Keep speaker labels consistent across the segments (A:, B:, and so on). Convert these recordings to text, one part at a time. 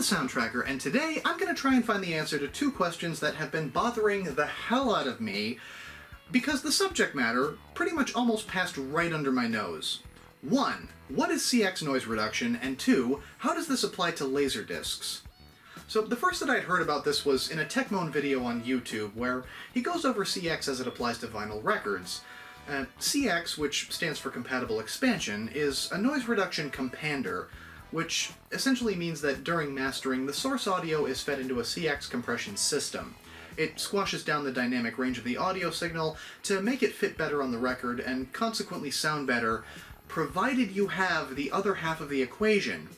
A: Soundtracker, and today I'm going to try and find the answer to two questions that have been bothering the hell out of me because the subject matter pretty much almost passed right under my nose. 1. What is CX noise reduction? And 2. How does this apply to Laserdiscs? So the first that I'd heard about this was in a Techmoan video on YouTube where he goes over CX as it applies to vinyl records. CX, which stands for compatible expansion, is a noise reduction compander, which essentially means that during mastering, the source audio is fed into a CX compression system. It squashes down the dynamic range of the audio signal to make it fit better on the record and consequently sound better, provided you have the other half of the equation.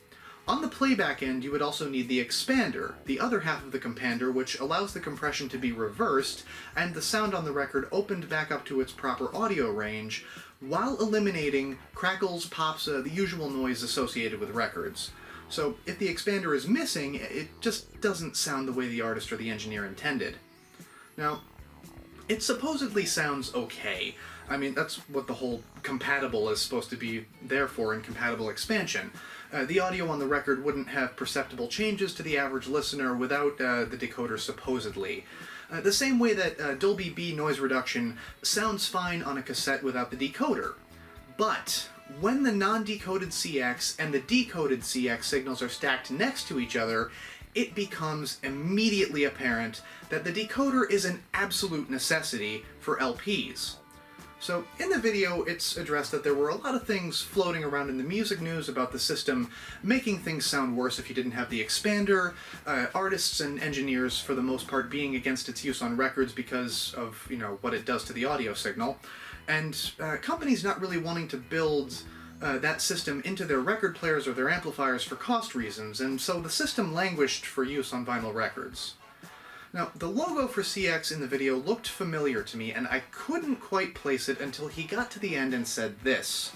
A: On the playback end, you would also need the expander, the other half of the compander, which allows the compression to be reversed and the sound on the record opened back up to its proper audio range, while eliminating crackles, pops, the usual noise associated with records. So if the expander is missing, it just doesn't sound the way the artist or the engineer intended. Now, it supposedly sounds okay. I mean, that's what the whole compatible is supposed to be there for in compatible expansion. The audio on the record wouldn't have perceptible changes to the average listener without the decoder supposedly. The same way that Dolby B noise reduction sounds fine on a cassette without the decoder. But when the non-decoded CX and the decoded CX signals are stacked next to each other, it becomes immediately apparent that the decoder is an absolute necessity for LPs. So in the video, it's addressed that there were a lot of things floating around in the music news about the system making things sound worse if you didn't have the expander, artists and engineers for the most part being against its use on records because of, what it does to the audio signal, and companies not really wanting to build that system into their record players or their amplifiers for cost reasons, and so the system languished for use on vinyl records. Now, the logo for CX in the video looked familiar to me, and I couldn't quite place it until he got to the end and said this.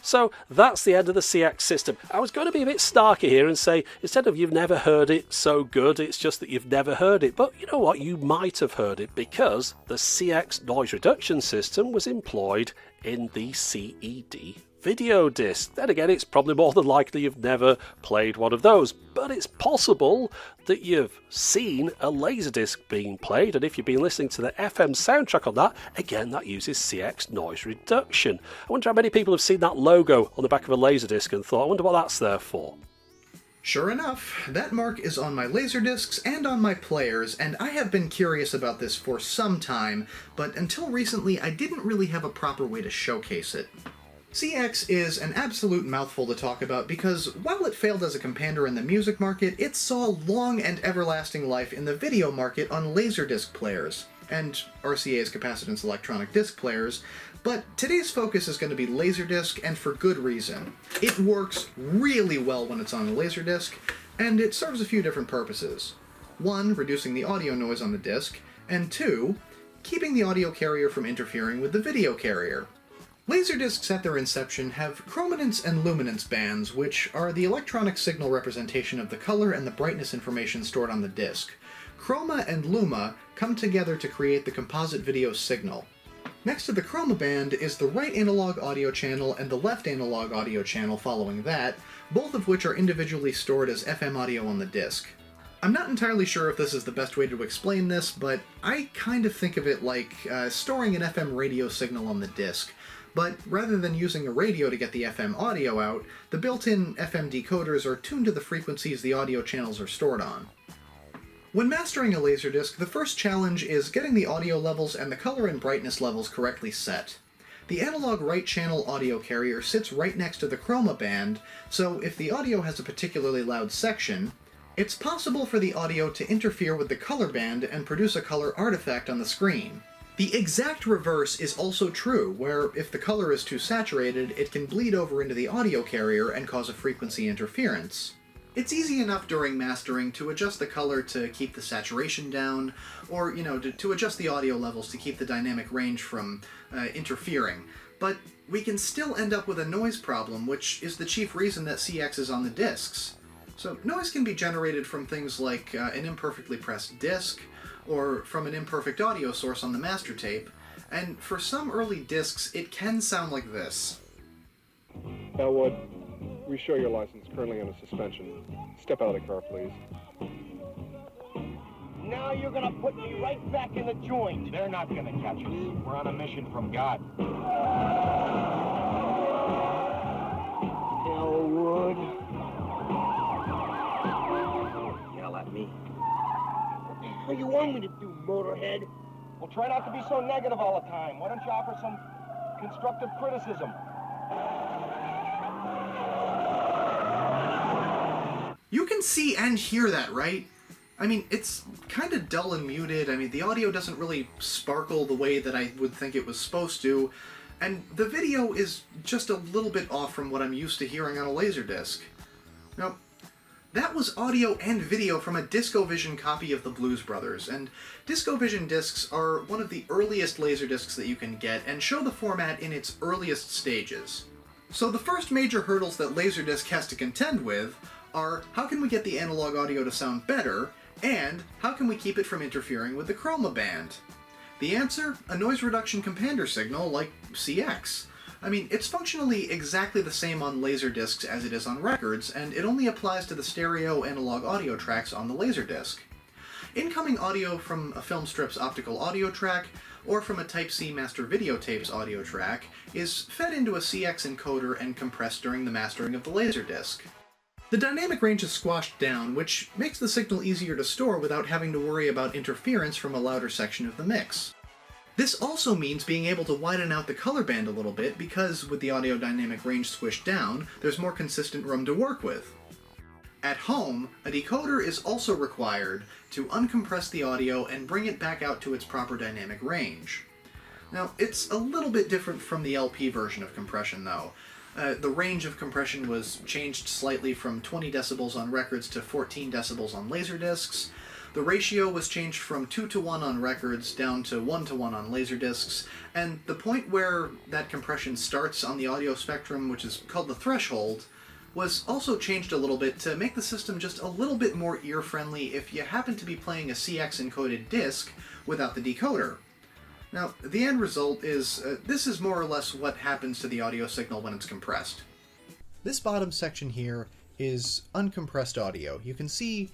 B: So that's the end of the CX system. I was going to be a bit snarky here and say, instead of you've never heard it so good, it's just that you've never heard it. But you know what? You might have heard it because the CX noise reduction system was employed in the CED video disc. Then again, it's probably more than likely you've never played one of those, but it's possible that you've seen a Laserdisc being played, and if you've been listening to the FM soundtrack on that, again, that uses CX noise reduction. I wonder how many people have seen that logo on the back of a Laserdisc and thought, I wonder what that's there for.
A: Sure enough, that mark is on my Laserdiscs and on my players, and I have been curious about this for some time, but until recently I didn't really have a proper way to showcase it. CX is an absolute mouthful to talk about because while it failed as a compander in the music market, it saw long and everlasting life in the video market on Laserdisc players, and RCA's capacitance electronic disc players, but today's focus is going to be Laserdisc, and for good reason. It works really well when it's on a Laserdisc, and it serves a few different purposes. 1, reducing the audio noise on the disc, and 2, keeping the audio carrier from interfering with the video carrier. Laserdiscs at their inception have chrominance and luminance bands, which are the electronic signal representation of the color and the brightness information stored on the disc. Chroma and luma come together to create the composite video signal. Next to the chroma band is the right analog audio channel and the left analog audio channel following that, both of which are individually stored as FM audio on the disc. I'm not entirely sure if this is the best way to explain this, but I kind of think of it like storing an FM radio signal on the disc. But rather than using a radio to get the FM audio out, the built-in FM decoders are tuned to the frequencies the audio channels are stored on. When mastering a Laserdisc, the first challenge is getting the audio levels and the color and brightness levels correctly set. The analog right channel audio carrier sits right next to the chroma band, so if the audio has a particularly loud section, it's possible for the audio to interfere with the color band and produce a color artifact on the screen. The exact reverse is also true, where if the color is too saturated, it can bleed over into the audio carrier and cause a frequency interference. It's easy enough during mastering to adjust the color to keep the saturation down, or, to adjust the audio levels to keep the dynamic range from interfering. But we can still end up with a noise problem, which is the chief reason that CX is on the discs. So noise can be generated from things like an imperfectly pressed disc, or from an imperfect audio source on the master tape, and for some early discs it can sound like this.
C: Elwood. Reshow your license, currently under suspension. Step out of the car, please.
D: Now you're gonna put me right back in the joint. They're not gonna catch us. We're on a mission from God. Elwood. Yell at me. What the hell you want me to do, motorhead? Well, try not to be so negative all the time. Why don't you offer some constructive criticism?
A: You can see and hear that, right? I mean, it's kind of dull and muted. I mean, the audio doesn't really sparkle the way that I would think it was supposed to, and the video is just a little bit off from what I'm used to hearing on a Laserdisc. Now, that was audio and video from a DiscoVision copy of the Blues Brothers, and DiscoVision discs are one of the earliest Laserdiscs that you can get and show the format in its earliest stages. So the first major hurdles that Laserdisc has to contend with are how can we get the analog audio to sound better, and how can we keep it from interfering with the chroma band? The answer? A noise reduction compander signal like CX. I mean, it's functionally exactly the same on Laserdiscs as it is on records, and it only applies to the stereo analog audio tracks on the Laserdisc. Incoming audio from a film strip's optical audio track, or from a Type-C master videotapes audio track, is fed into a CX encoder and compressed during the mastering of the Laserdisc. The dynamic range is squashed down, which makes the signal easier to store without having to worry about interference from a louder section of the mix. This also means being able to widen out the color band a little bit because, with the audio dynamic range squished down, there's more consistent room to work with. At home, a decoder is also required to uncompress the audio and bring it back out to its proper dynamic range. Now, it's a little bit different from the LP version of compression, though. The range of compression was changed slightly from 20 decibels on records to 14 decibels on Laserdiscs. The ratio was changed from 2:1 on records down to 1:1 on Laserdiscs, and the point where that compression starts on the audio spectrum, which is called the threshold, was also changed a little bit to make the system just a little bit more ear-friendly if you happen to be playing a CX-encoded disc without the decoder. Now, the end result is, this is more or less what happens to the audio signal when it's compressed. This bottom section here is uncompressed audio. You can see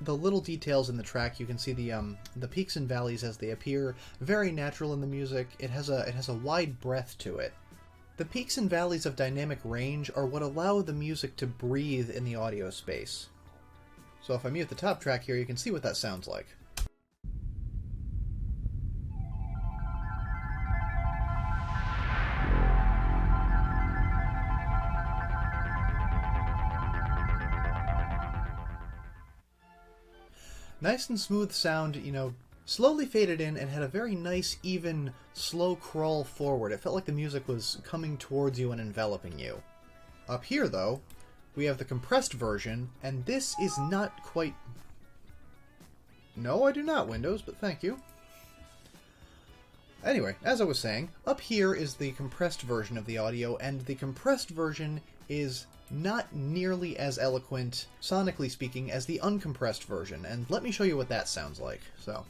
A: the little details in the track. You can see the peaks and valleys as they appear. Very natural in the music. It has a wide breadth to it. The peaks and valleys of dynamic range are what allow the music to breathe in the audio space. So if I mute the top track here, you can see what that sounds like. Nice and smooth sound, slowly faded in and had a very nice, even, slow crawl forward. It felt like the music was coming towards you and enveloping you. Up here, though, we have the compressed version, and this is not quite... No, I do not, Windows, but thank you. Anyway, as I was saying, up here is the compressed version of the audio, and the compressed version is not nearly as eloquent, sonically speaking, as the uncompressed version, and let me show you what that sounds like. So.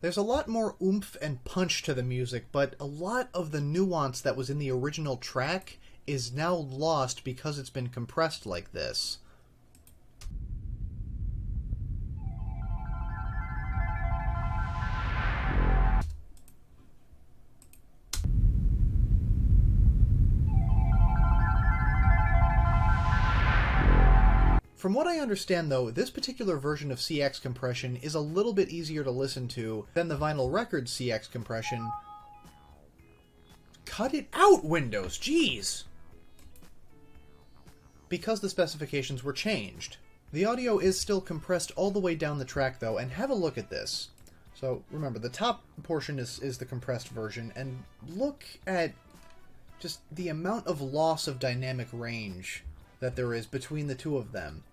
A: There's a lot more oomph and punch to the music, but a lot of the nuance that was in the original track is now lost because it's been compressed like this. From what I understand, though, this particular version of CX compression is a little bit easier to listen to than the vinyl record CX compression. Cut it out, Windows! Jeez! Because the specifications were changed. The audio is still compressed all the way down the track, though, and have a look at this. So, remember, the top portion is the compressed version, and look at just the amount of loss of dynamic range that there is between the two of them.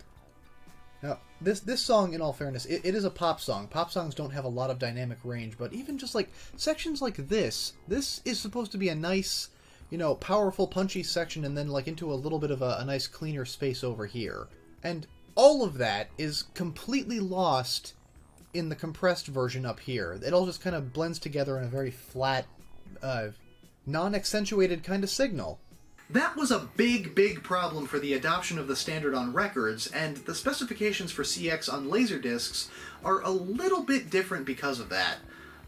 A: Now, this song, in all fairness, it is a pop song. Pop songs don't have a lot of dynamic range, but even just like sections like this is supposed to be a nice,
E: you know, powerful, punchy section and then, like, into a little bit of a nice, cleaner space over here. And all of that is completely lost in the compressed version up here. It all just kind of blends together in a very flat, non-accentuated kind of signal.
A: That was a big problem for the adoption of the standard on records, and the specifications for CX on Laserdiscs are a little bit different because of that.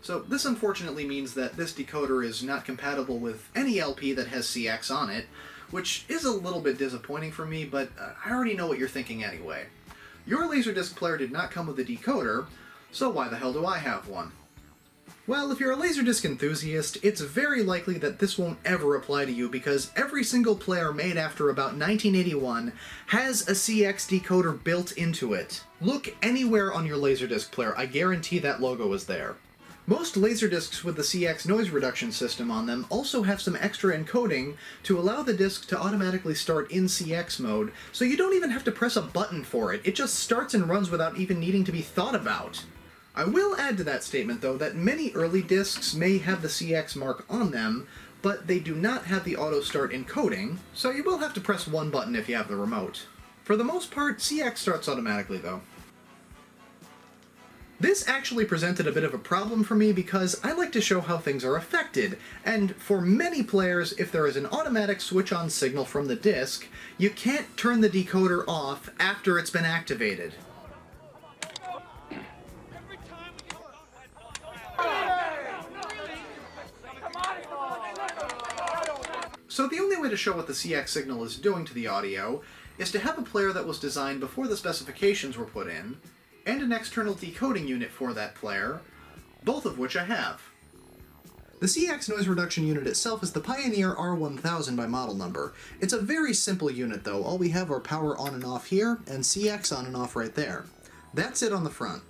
A: So this unfortunately means that this decoder is not compatible with any LP that has CX on it, which is a little bit disappointing for me, but I already know what you're thinking anyway. Your Laserdisc player did not come with a decoder, so why the hell do I have one? Well, if you're a Laserdisc enthusiast, it's very likely that this won't ever apply to you because every single player made after about 1981 has a CX decoder built into it. Look anywhere on your Laserdisc player, I guarantee that logo is there. Most Laserdiscs with the CX noise reduction system on them also have some extra encoding to allow the disc to automatically start in CX mode, so you don't even have to press a button for it. It just starts and runs without even needing to be thought about. I will add to that statement, though, that many early discs may have the CX mark on them, but they do not have the auto start encoding, so you will have to press one button if you have the remote. For the most part, CX starts automatically, though. This actually presented a bit of a problem for me because I like to show how things are affected, and for many players, if there is an automatic switch-on signal from the disc, you can't turn the decoder off after it's been activated. So the only way to show what the CX signal is doing to the audio is to have a player that was designed before the specifications were put in, and an external decoding unit for that player, both of which I have. The CX noise reduction unit itself is the Pioneer R1000 by model number. It's a very simple unit though. All we have are power on and off here, and CX on and off right there. That's it on the front.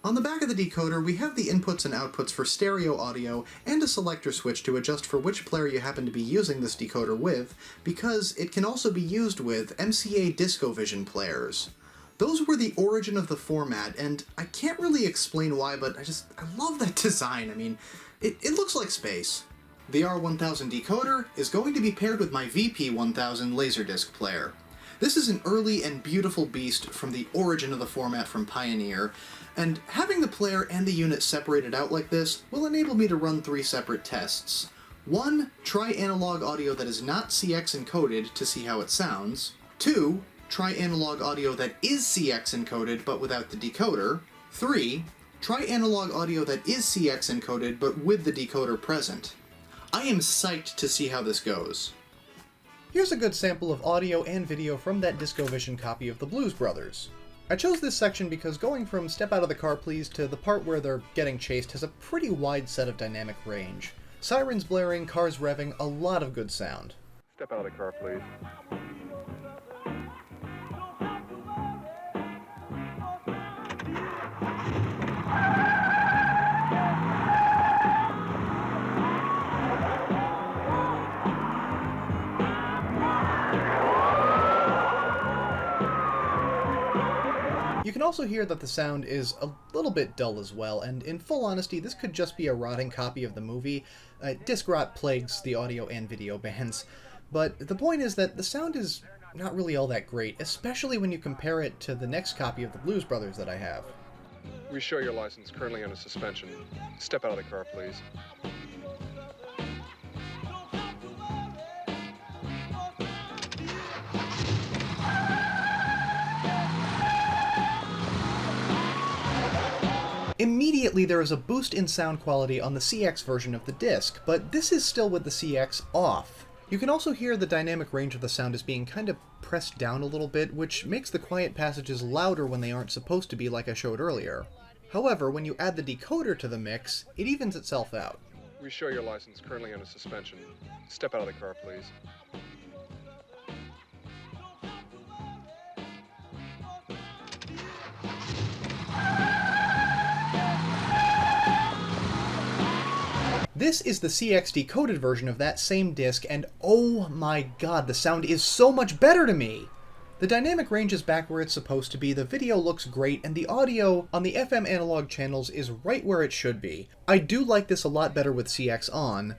A: On the back of the decoder, we have the inputs and outputs for stereo audio and a selector switch to adjust for which player you happen to be using this decoder with, because it can also be used with MCA DiscoVision players. Those were the origin of the format, and I can't really explain why, but I love that design. I mean, it looks like space. The R1000 decoder is going to be paired with my VP1000 Laserdisc player. This is an early and beautiful beast from the origin of the format from Pioneer, and having the player and the unit separated out like this will enable me to run 3 separate tests. 1, try analog audio that is not CX encoded to see how it sounds. 2, try analog audio that is CX encoded but without the decoder. 3, try analog audio that is CX encoded but with the decoder present. I am psyched to see how this goes.
E: Here's a good sample of audio and video from that DiscoVision copy of the Blues Brothers. I chose this section because going from Step Out of the Car Please to the part where they're getting chased has a pretty wide set of dynamic range. Sirens blaring, cars revving, a lot of good sound.
C: Step out of the car, please.
E: You can also hear that the sound is a little bit dull as well, and in full honesty, this could just be a rotting copy of the movie. Disc rot plagues the audio and video bands, but the point is that the sound is not really all that great, especially when you compare it to the next copy of the Blues Brothers that I have.
C: We show your license currently under suspension. Step out of the car, please.
E: Immediately there is a boost in sound quality on the CX version of the disc, but this is still with the CX off. You can also hear the dynamic range of the sound as being kind of pressed down a little bit, which makes the quiet passages louder when they aren't supposed to be, like I showed earlier. However, when you add the decoder to the mix, it evens itself out.
C: We show your license currently under suspension. Step out of the car, please.
E: This is the CX decoded version of that same disc, and oh my god, the sound is so much better to me! The dynamic range is back where it's supposed to be, the video looks great, and the audio on the FM analog channels is right where it should be. I do like this a lot better with CX on,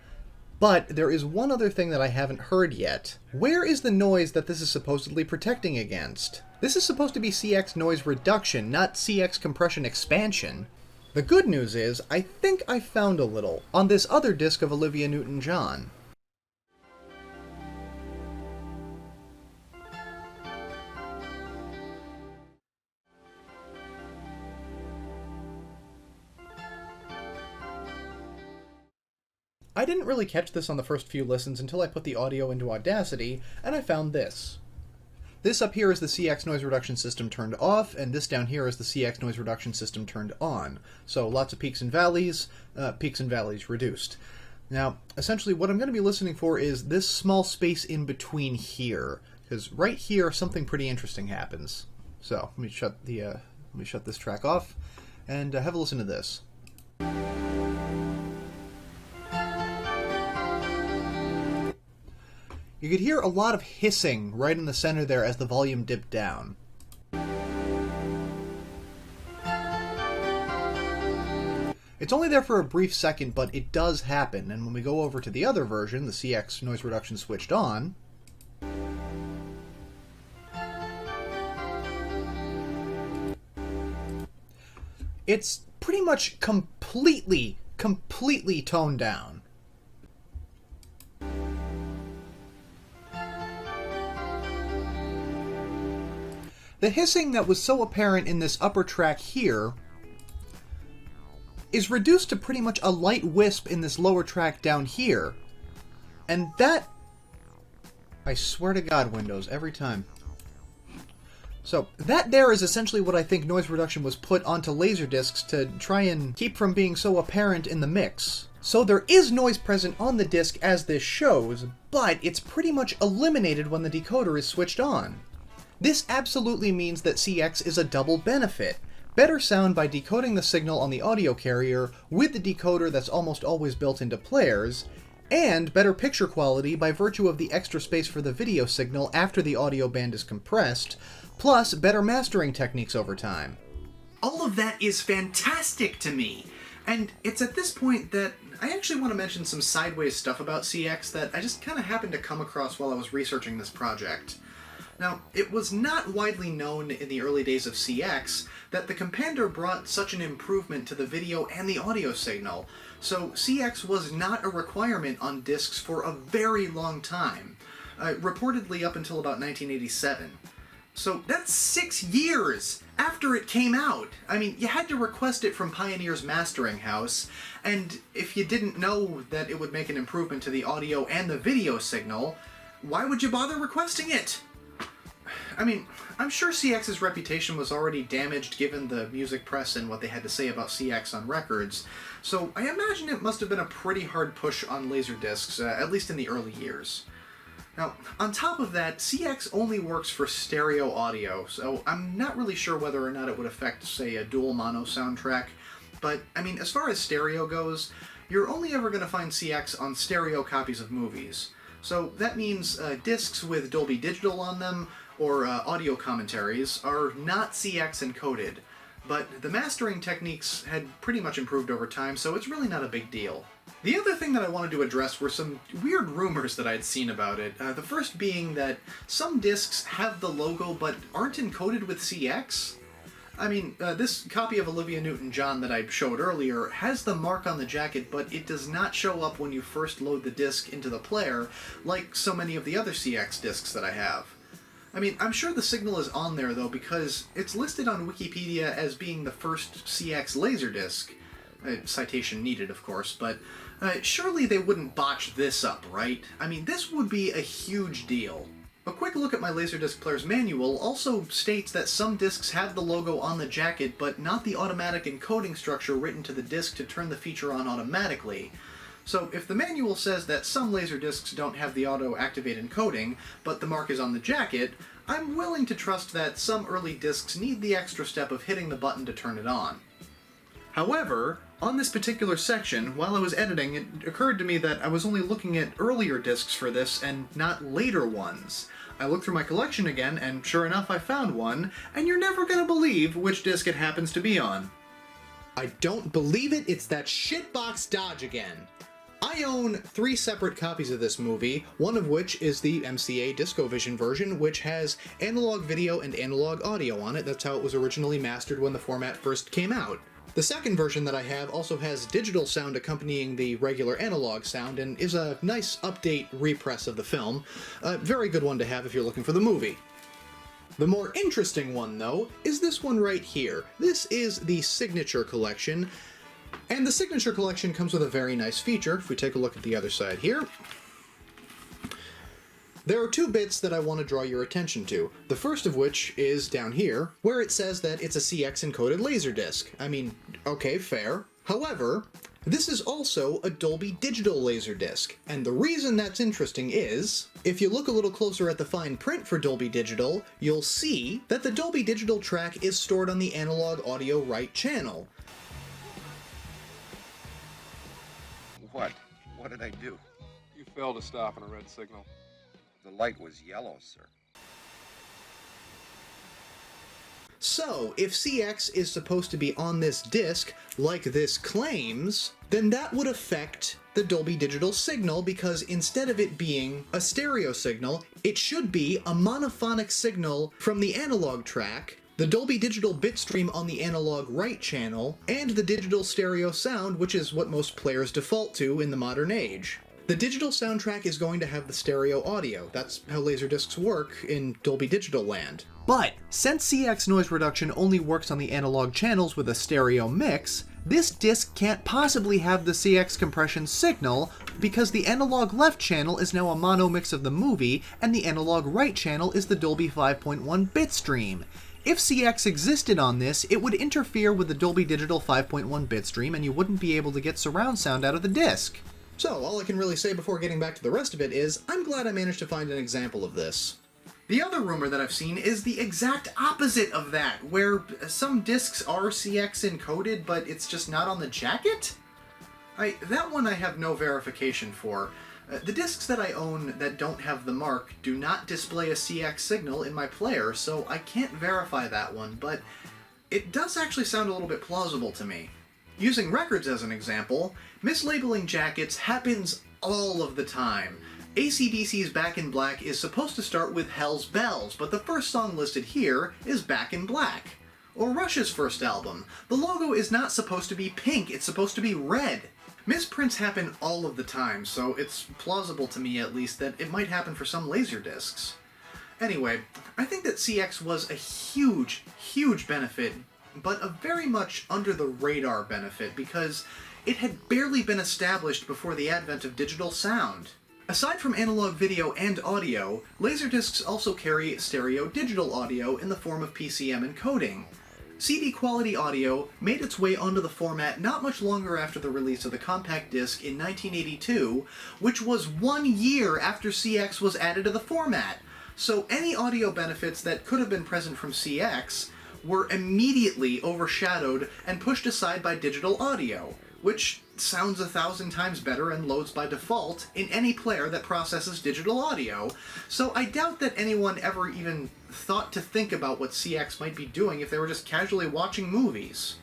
E: But there is one other thing that I haven't heard yet. Where is the noise that this is supposedly protecting against? This is supposed to be CX noise reduction, not CX compression expansion. The good news is, I think I found a little on this other disc of Olivia Newton-John. I didn't really catch this on the first few listens until I put the audio into Audacity, and I found this. This up here is the CX noise reduction system turned off, and this down here is the CX noise reduction system turned on. So lots of peaks and valleys reduced. Now, essentially what I'm going to be listening for is this small space in between here, because right here something pretty interesting happens. So let me shut this track off, and have a listen to this. You could hear a lot of hissing right in the center there as the volume dipped down. It's only there for a brief second, but it does happen, and when we go over to the other version, the CX noise reduction switched on, it's pretty much completely toned down. The hissing that was so apparent in this upper track here is reduced to pretty much a light wisp in this lower track down here. And that... I swear to God, Windows, every time. So, that there is essentially what I think noise reduction was put onto Laserdiscs to try and keep from being so apparent in the mix. So there is noise present on the disc as this shows, but it's pretty much eliminated when the decoder is switched on. This absolutely means that CX is a double benefit. Better sound by decoding the signal on the audio carrier with the decoder that's almost always built into players, and better picture quality by virtue of the extra space for the video signal after the audio band is compressed, plus better mastering techniques over time.
A: All of that is fantastic to me, and it's at this point that I actually want to mention some sideways stuff about CX that I just kind of happened to come across while I was researching this project. Now, it was not widely known in the early days of CX that the Compander brought such an improvement to the video and the audio signal, so CX was not a requirement on discs for a very long time, reportedly up until about 1987. So that's 6 years after it came out! I mean, you had to request it from Pioneer's mastering house, and if you didn't know that it would make an improvement to the audio and the video signal, why would you bother requesting it? I mean, I'm sure CX's reputation was already damaged given the music press and what they had to say about CX on records, so I imagine it must have been a pretty hard push on Laserdiscs, at least in the early years. Now, on top of that, CX only works for stereo audio, so I'm not really sure whether or not it would affect, say, a dual mono soundtrack, but, I mean, as far as stereo goes, you're only ever going to find CX on stereo copies of movies. So that means discs with Dolby Digital on them, or audio commentaries, are not CX encoded, but the mastering techniques had pretty much improved over time, so it's really not a big deal. The other thing that I wanted to address were some weird rumors that I'd seen about it, the first being that some discs have the logo but aren't encoded with CX. I mean, this copy of Olivia Newton-John that I showed earlier has the mark on the jacket, but it does not show up when you first load the disc into the player, like so many of the other CX discs that I have. I mean, I'm sure the signal is on there, though, because it's listed on Wikipedia as being the first CX Laserdisc. Citation needed, of course, but surely they wouldn't botch this up, right? I mean, this would be a huge deal. A quick look at my Laserdisc player's manual also states that some discs have the logo on the jacket, but not the automatic encoding structure written to the disc to turn the feature on automatically. So if the manual says that some Laserdiscs don't have the auto-activate encoding, but the mark is on the jacket, I'm willing to trust that some early discs need the extra step of hitting the button to turn it on. However, on this particular section, while I was editing, it occurred to me that I was only looking at earlier discs for this and not later ones. I looked through my collection again, and sure enough I found one, and you're never gonna believe which disc it happens to be on. I don't believe it, it's that shitbox Dodge again. I own 3 separate copies of this movie, one of which is the MCA DiscoVision version, which has analog video and analog audio on it. That's how it was originally mastered when the format first came out. The second version that I have also has digital sound accompanying the regular analog sound and is a nice update repress of the film. A very good one to have if you're looking for the movie. The more interesting one, though, is this one right here. This is the Signature Collection, and the Signature Collection comes with a very nice feature. If we take a look at the other side here, there are 2 bits that I want to draw your attention to. The first of which is down here, where it says that it's a CX encoded Laserdisc. I mean, okay, fair. However, this is also a Dolby Digital Laserdisc, and the reason that's interesting is, if you look a little closer at the fine print for Dolby Digital, you'll see that the Dolby Digital track is stored on the analog audio right channel.
F: What? What did I do?
C: You failed to stop on a red signal.
F: The light was yellow, sir.
A: So, if CX is supposed to be on this disc, like this claims, then that would affect the Dolby Digital signal, because instead of it being a stereo signal, it should be a monophonic signal from the analog track, the Dolby Digital bitstream on the analog right channel, and the digital stereo sound, which is what most players default to in the modern age. The digital soundtrack is going to have the stereo audio. That's how Laserdiscs work in Dolby Digital land.
E: But since CX noise reduction only works on the analog channels with a stereo mix, this disc can't possibly have the CX compression signal because the analog left channel is now a mono mix of the movie and the analog right channel is the Dolby 5.1 bit stream. If CX existed on this, it would interfere with the Dolby Digital 5.1 bit stream and you wouldn't be able to get surround sound out of the disc.
A: So, all I can really say before getting back to the rest of it is, I'm glad I managed to find an example of this. The other rumor that I've seen is the exact opposite of that, where some discs are CX encoded, but it's just not on the jacket? That one I have no verification for. The discs that I own that don't have the mark do not display a CX signal in my player, so I can't verify that one, but it does actually sound a little bit plausible to me. Using records as an example, mislabeling jackets happens all of the time. AC/DC's Back in Black is supposed to start with Hell's Bells, but the first song listed here is Back in Black. Or Rush's first album. The logo is not supposed to be pink, it's supposed to be red. Misprints happen all of the time, so it's plausible to me at least that it might happen for some Laserdiscs. Anyway, I think that CX was a huge, huge benefit, but a very much under-the-radar benefit, because it had barely been established before the advent of digital sound. Aside from analog video and audio, Laserdiscs also carry stereo-digital audio in the form of PCM encoding. CD-quality audio made its way onto the format not much longer after the release of the compact disc in 1982, which was 1 year after CX was added to the format. So any audio benefits that could have been present from CX were immediately overshadowed and pushed aside by digital audio, which sounds 1,000 times better and loads by default in any player that processes digital audio, so I doubt that anyone ever even thought to think about what CX might be doing if they were just casually watching movies.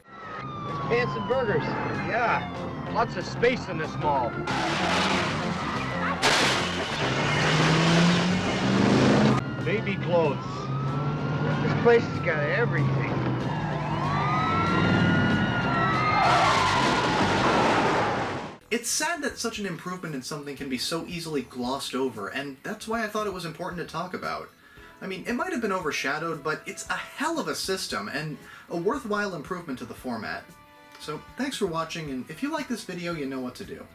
D: Pants and burgers. Yeah, lots of space in this mall. Baby clothes. This place has got everything.
A: It's sad that such an improvement in something can be so easily glossed over, and that's why I thought it was important to talk about. I mean, it might have been overshadowed, but it's a hell of a system, and a worthwhile improvement to the format. So, thanks for watching, and if you like this video, you know what to do.